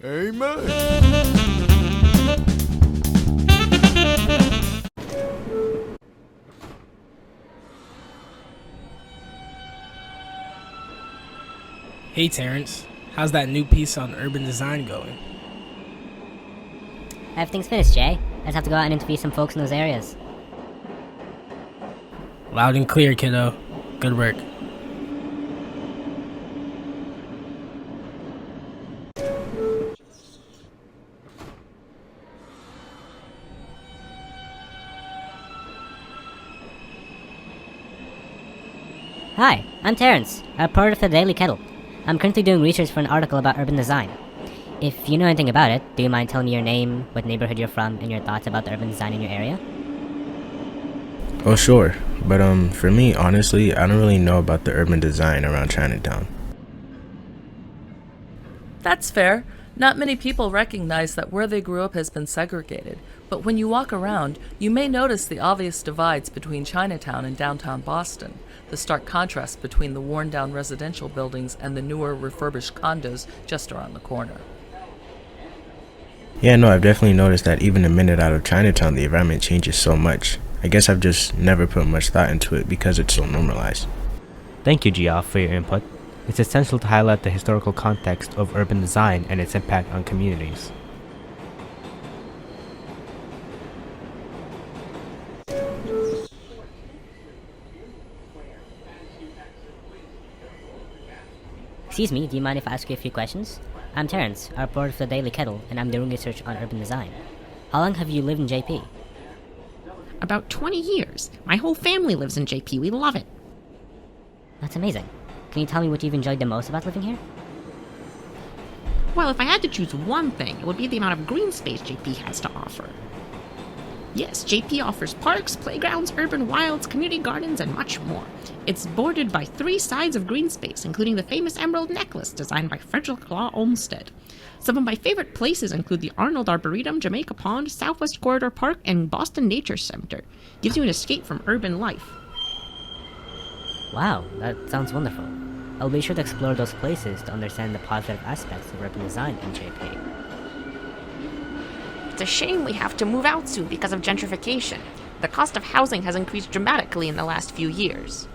Amen. Hey Terrance, how's that new piece on urban design going? Everything's finished, Jay. I just have to go out and interview some folks in those areas. Loud and clear, kiddo. Good work. Hi, I'm Terrance, a reporter for the Daily Kettle. I'm currently doing research for an article about urban design. If you know anything about it, do you mind telling me your name, what neighborhood you're from, and your thoughts about the urban design in your area? Oh, sure. But for me, honestly, I don't really know about the urban design around Chinatown. That's fair. Not many people recognize that where they grew up has been segregated, but when you walk around, you may notice the obvious divides between Chinatown and downtown Boston, the stark contrast between the worn-down residential buildings and the newer refurbished condos just around the corner. Yeah, no, I've definitely noticed that even a minute out of Chinatown, the environment changes so much. I guess I've just never put much thought into it because it's so normalized. Thank you, Geoff, for your input. It's essential to highlight the historical context of urban design and its impact on communities. Excuse me, do you mind if I ask you a few questions? I'm Terrance, a reporter for the Daily Kettle, and I'm doing research on urban design. How long have you lived in JP? About 20 years. My whole family lives in JP. We love it. That's amazing. Can you tell me what you've enjoyed the most about living here? Well, if I had to choose one thing, it would be the amount of green space JP has to offer. Yes, JP offers parks, playgrounds, urban wilds, community gardens, and much more. It's bordered by 3 sides of green space, including the famous Emerald Necklace designed by Frederick Law Olmsted. Some of my favorite places include the Arnold Arboretum, Jamaica Pond, Southwest Corridor Park, and Boston Nature Center. Gives you an escape from urban life. Wow, that sounds wonderful. I'll be sure to explore those places to understand the positive aspects of urban design in JP. It's a shame we have to move out soon because of gentrification. The cost of housing has increased dramatically in the last few years.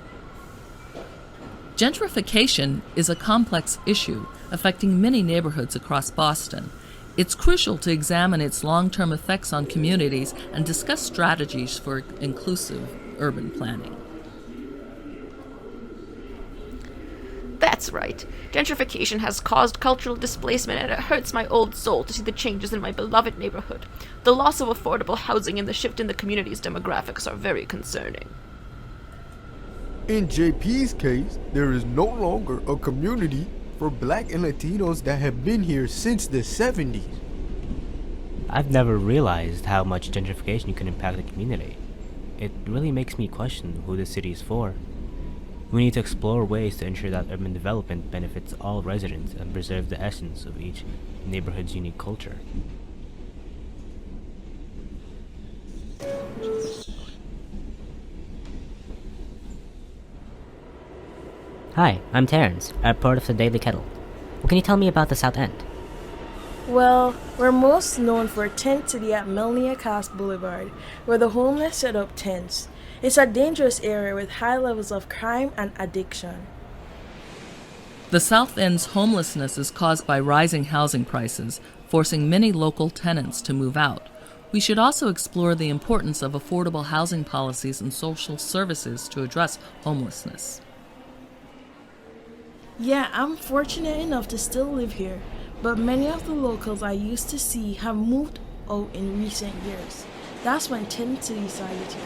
Gentrification is a complex issue affecting many neighborhoods across Boston. It's crucial to examine its long-term effects on communities and discuss strategies for inclusive urban planning. That's right. Gentrification has caused cultural displacement, and it hurts my old soul to see the changes in my beloved neighborhood. The loss of affordable housing and the shift in the community's demographics are very concerning. In JP's case, there is no longer a community for Black and Latinos that have been here since the 70s. I've never realized how much gentrification can impact the community. It really makes me question who the city is for. We need to explore ways to ensure that urban development benefits all residents and preserve the essence of each neighborhood's unique culture. Hi, I'm Terrance, a reporter for the Daily Kettle. What can you tell me about the South End? Well, we're most known for Tent City at Melnia Cast Boulevard, where the homeless set up tents. It's a dangerous area with high levels of crime and addiction. The South End's homelessness is caused by rising housing prices, forcing many local tenants to move out. We should also explore the importance of affordable housing policies and social services to address homelessness. Yeah, I'm fortunate enough to still live here, but many of the locals I used to see have moved out in recent years. That's when Tent City decided to go.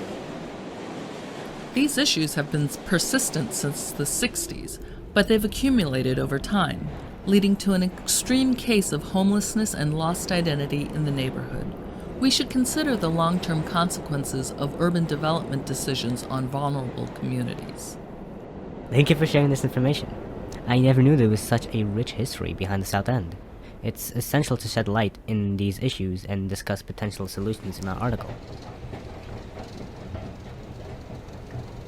These issues have been persistent since the 60s, but they've accumulated over time, leading to an extreme case of homelessness and lost identity in the neighborhood. We should consider the long-term consequences of urban development decisions on vulnerable communities. Thank you for sharing this information. I never knew there was such a rich history behind the South End. It's essential to shed light in these issues and discuss potential solutions in our article.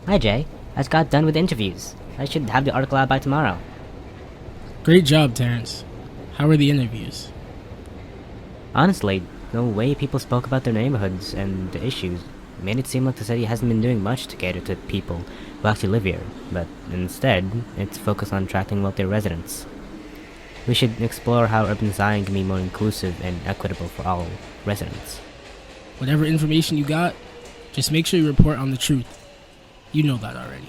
Hi Jay, I just got done with interviews. I should have the article out by tomorrow. Great job, Terrance. How were the interviews? Honestly, the way people spoke about their neighborhoods and the issues made it seem like the city hasn't been doing much to cater to people who actually live here, but instead, it's focused on attracting wealthier residents. We should explore how urban design can be more inclusive and equitable for all residents. Whatever information you got, just make sure you report on the truth. You know that already.